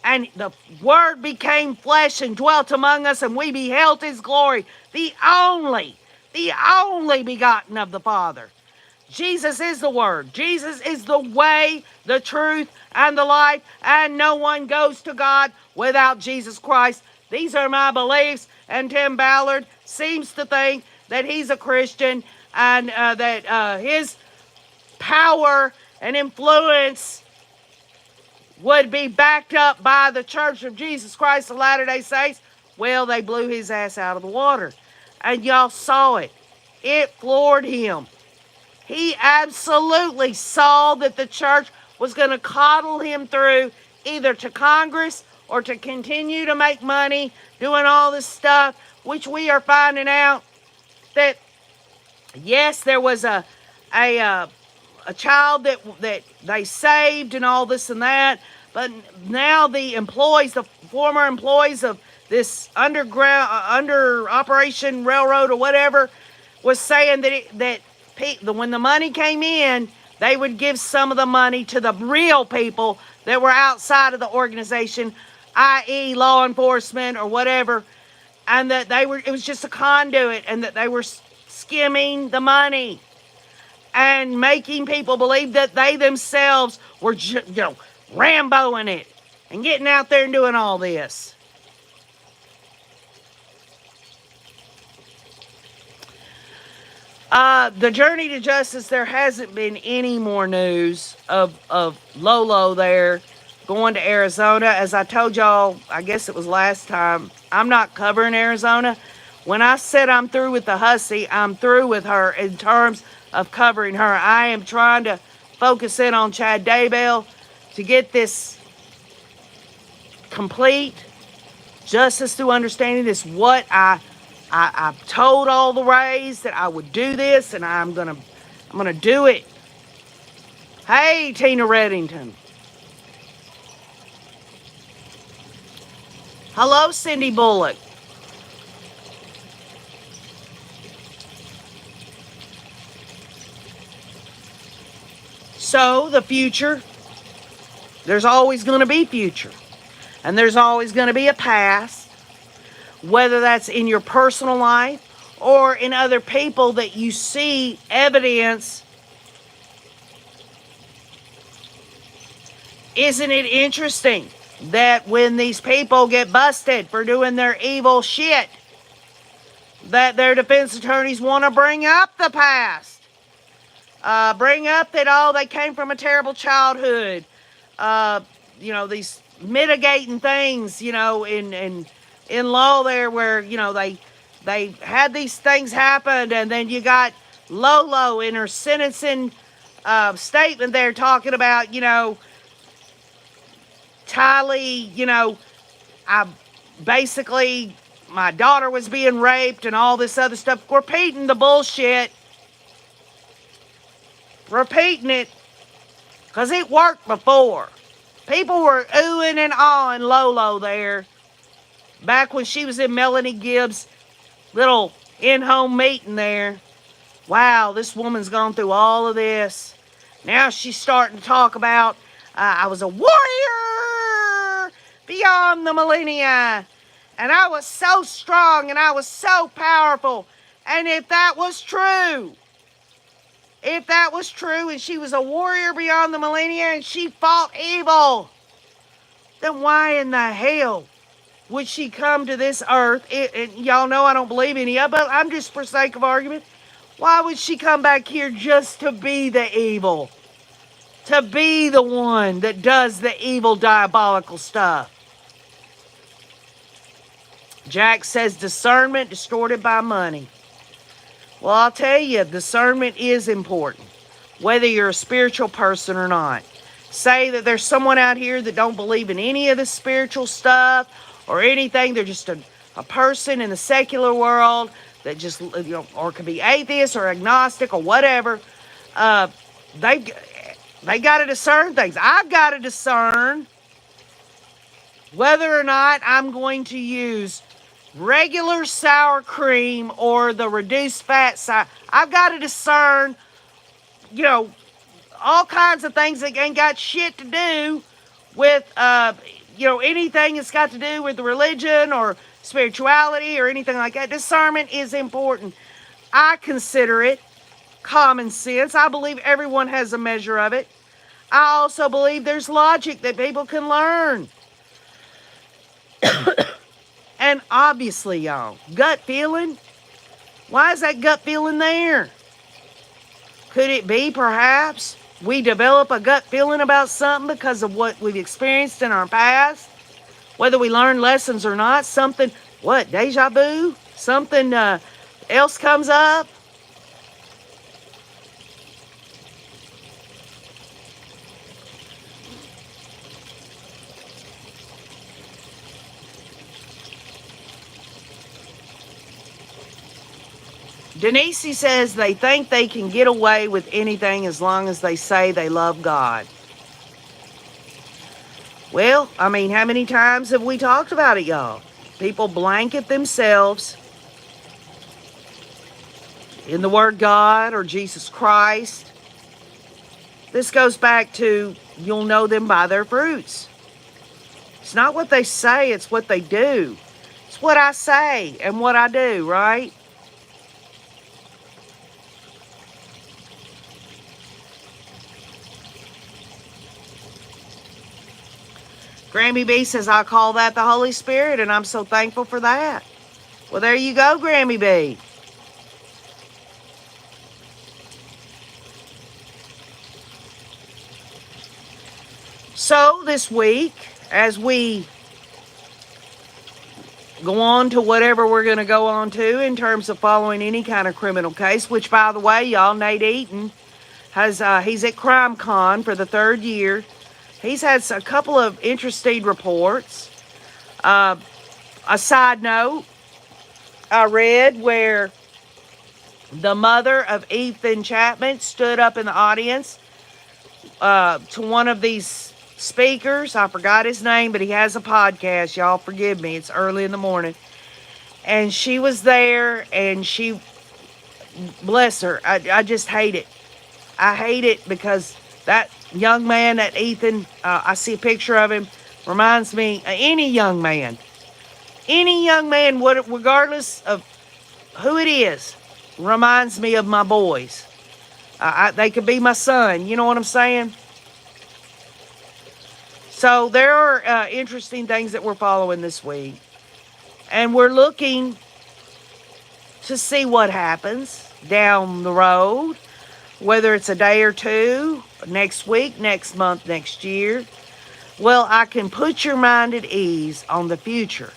and the Word became flesh and dwelt among us, and we beheld his glory, the only begotten of the Father. Jesus is the Word. Jesus is the way, the truth, and the life, and no one goes to God without Jesus Christ. These are my beliefs, and Tim Ballard seems to think that he's a Christian, and that his power and influence would be backed up by the Church of Jesus Christ of Latter-day Saints. Well, they blew his ass out of the water. And y'all saw it. It floored him. He absolutely saw that the church was going to coddle him through either to Congress or to continue to make money doing all this stuff, which we are finding out that, yes, there was a child that they saved and all this and that, but now the employees, the former employees of this underground under Operation Railroad or whatever, was saying that when the money came in, they would give some of the money to the real people that were outside of the organization, i.e. law enforcement or whatever, and that it was just a conduit, and that they were skimming the money and making people believe that they themselves were, Ramboing it and getting out there and doing all this. The journey to justice, there hasn't been any more news of Lolo there going to Arizona. As I told y'all, I guess it was last time, I'm not covering Arizona. When I said I'm through with the hussy, I'm through with her in terms of covering her. I am trying to focus in on Chad Daybell to get this complete. Justice through understanding is what I've told all the Rays that I would do this, and I'm gonna do it. Hey, Tina Reddington. Hello, Cindy Bullock. So, the future, there's always going to be future. And there's always going to be a past, whether that's in your personal life or in other people that you see evidence. Isn't it interesting that when these people get busted for doing their evil shit, that their defense attorneys want to bring up the past? Bring up that, they came from a terrible childhood. These mitigating things, in law there where, they had these things happen, and then you got Lolo in her sentencing statement there talking about, Tylee, my daughter was being raped and all this other stuff, repeating the bullshit. Repeating it, because it worked before. People were oohing and awing Lolo there, back when she was in Melanie Gibbs' little in-home meeting there. Wow, this woman's gone through all of this. Now she's starting to talk about, I was a warrior beyond the millennia, and I was so strong, and I was so powerful. And if that was true, and she was a warrior beyond the millennia and she fought evil, then why in the hell would she come to this earth? And y'all know I don't believe any of it, but I'm just for sake of argument. Why would she come back here just to be the evil? To be the one that does the evil, diabolical stuff? Jack says discernment distorted by money. Well, I'll tell you, discernment is important. whether you're a spiritual person or not. Say that there's someone out here that don't believe in any of the spiritual stuff or anything. They're just a person in the secular world that just, or could be atheist or agnostic or whatever. They got to discern things. I've got to discern whether or not I'm going to use regular sour cream or the reduced fat sour. I've got to discern, all kinds of things that ain't got shit to do with, anything that's got to do with religion or spirituality or anything like that. Discernment is important. I consider it common sense. I believe everyone has a measure of it. I also believe there's logic that people can learn. And obviously, y'all, gut feeling. Why is that gut feeling there? Could it be perhaps we develop a gut feeling about something because of what we've experienced in our past? Whether we learn lessons or not, something, deja vu? Something else comes up? Denise says they think they can get away with anything as long as they say they love God. Well, how many times have we talked about it, y'all? People blanket themselves in the word God or Jesus Christ. This goes back to, you'll know them by their fruits. It's not what they say, it's what they do. It's what I say and what I do, right? Grammy B says, I call that the Holy Spirit, and I'm so thankful for that. Well, there you go, Grammy B. So this week, as we go on to whatever we're going to go on to in terms of following any kind of criminal case, which, by the way, y'all, Nate Eaton he's at CrimeCon for the 3rd year. He's had a couple of interesting reports. A side note, I read where the mother of Ethan Chapman stood up in the audience to one of these speakers. I forgot his name, but he has a podcast. Y'all forgive me. It's early in the morning. And she was there, and she, bless her, I just hate it. I hate it because that young man, that Ethan, I see a picture of him, reminds me of any young man, regardless of who it is, reminds me of my boys. They could be my son, you know what I'm saying? So there are interesting things that we're following this week. And we're looking to see what happens down the road, whether it's a day or two, next week, next month, next year. Well, I can put your mind at ease on the future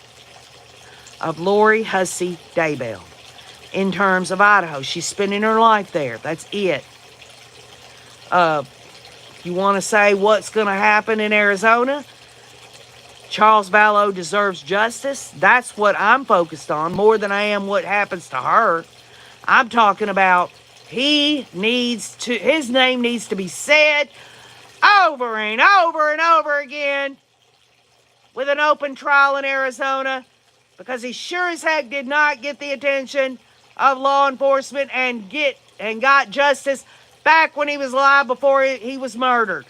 of Lori Hussey Daybell in terms of Idaho. She's spending her life there. That's it. You want to say what's going to happen in Arizona? Charles Vallow deserves justice. That's what I'm focused on more than I am what happens to her. I'm talking about his name needs to be said over and over and over again with an open trial in Arizona, because he sure as heck did not get the attention of law enforcement and got justice back when he was alive before he was murdered.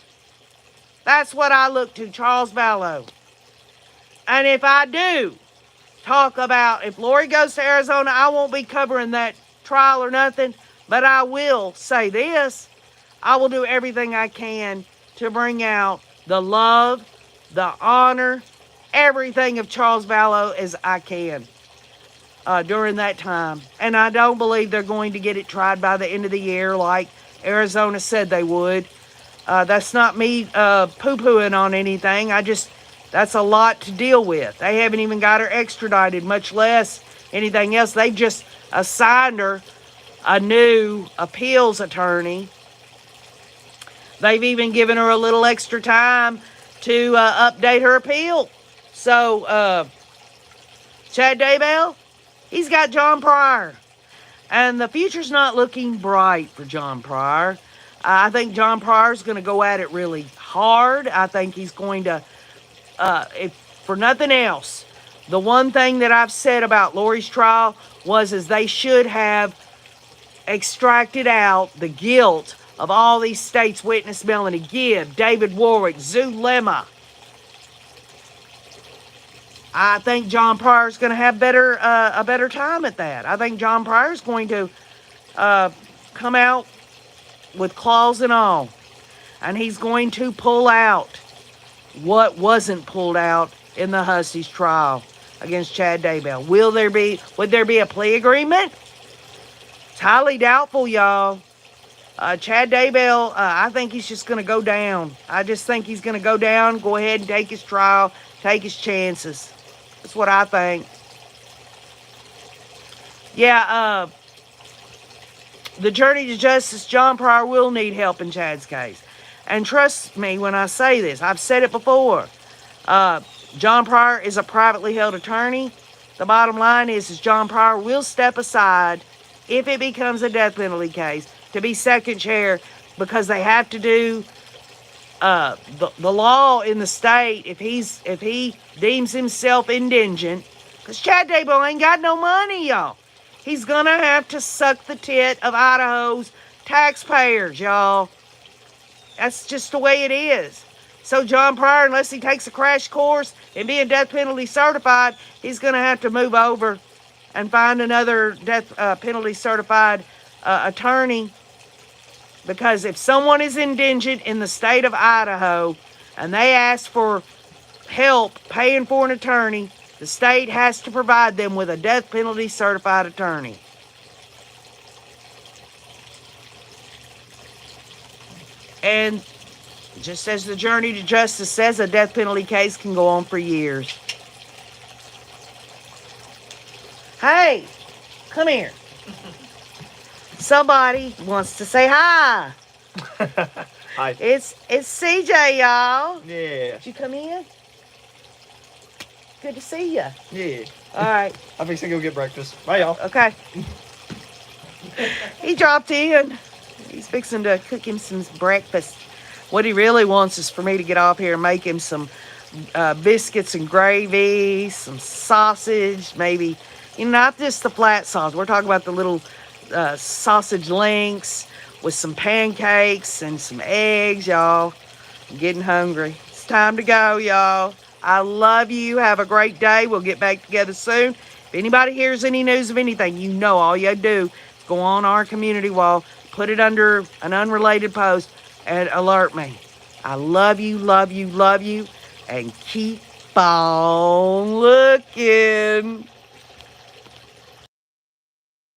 That's what I look to, Charles Vallow. And if I do talk about, if Lori goes to Arizona, I won't be covering that trial or nothing, but I will say this. I will do everything I can to bring out the love, the honor, everything of Charles Vallow as I can during that time. And I don't believe they're going to get it tried by the end of the year like Arizona said they would. That's not me poo-pooing on anything. That's a lot to deal with. They haven't even got her extradited, much less anything else. They've just assigned her a new appeals attorney They've even given her a little extra time to update her appeal. So, Chad Daybell, he's got John Pryor. And the future's not looking bright for John Pryor. I think John Pryor's going to go at it really hard. I think he's going to, if for nothing else, the one thing that I've said about Lori's trial is they should have extracted out the guilt of all these states' witness Melanie Gibb, David Warwick, Zulema. I think John Pryor's going to have a better time at that. I think John Pryor's going to come out with claws and all, and he's going to pull out what wasn't pulled out in the Hussey's trial against Chad Daybell. Would there be a plea agreement? It's highly doubtful, y'all. Chad Daybell, I think he's just going to go down. I just think he's going to go down, go ahead and take his trial, take his chances. That's what I think. Yeah, the journey to justice, John Pryor will need help in Chad's case. And trust me when I say this, I've said it before. John Pryor is a privately held attorney. The bottom line is John Pryor will step aside if it becomes a death penalty case to be second chair, because they have to do the law in the state. If he deems himself indigent, because Chad Daybell ain't got no money, y'all. He's gonna have to suck the tit of Idaho's taxpayers, y'all. That's just the way it is. So John Pryor, unless he takes a crash course in being death penalty certified, he's gonna have to move over and find another death penalty certified attorney. Because if someone is indigent in the state of Idaho and they ask for help paying for an attorney, the state has to provide them with a death penalty certified attorney. And just as the journey to justice says, a death penalty case can go on for years. Hey, come here. Somebody wants to say hi. Hi. It's CJ, y'all. Yeah. Did you come in? Good to see you. Yeah. All right. I'm fixing to go get breakfast. Bye, y'all. Okay. He dropped in. He's fixing to cook him some breakfast. What he really wants is for me to get off here and make him some biscuits and gravy, some sausage, maybe, not just the flat sausage. We're talking about the little sausage links with some pancakes and some eggs, y'all. I'm getting hungry. It's time to go, y'all. I love you. Have a great day. We'll get back together soon. If anybody hears any news of anything, all you do is go on our community wall, put it under an unrelated post, and alert me. I love you, love you, love you, and keep on looking.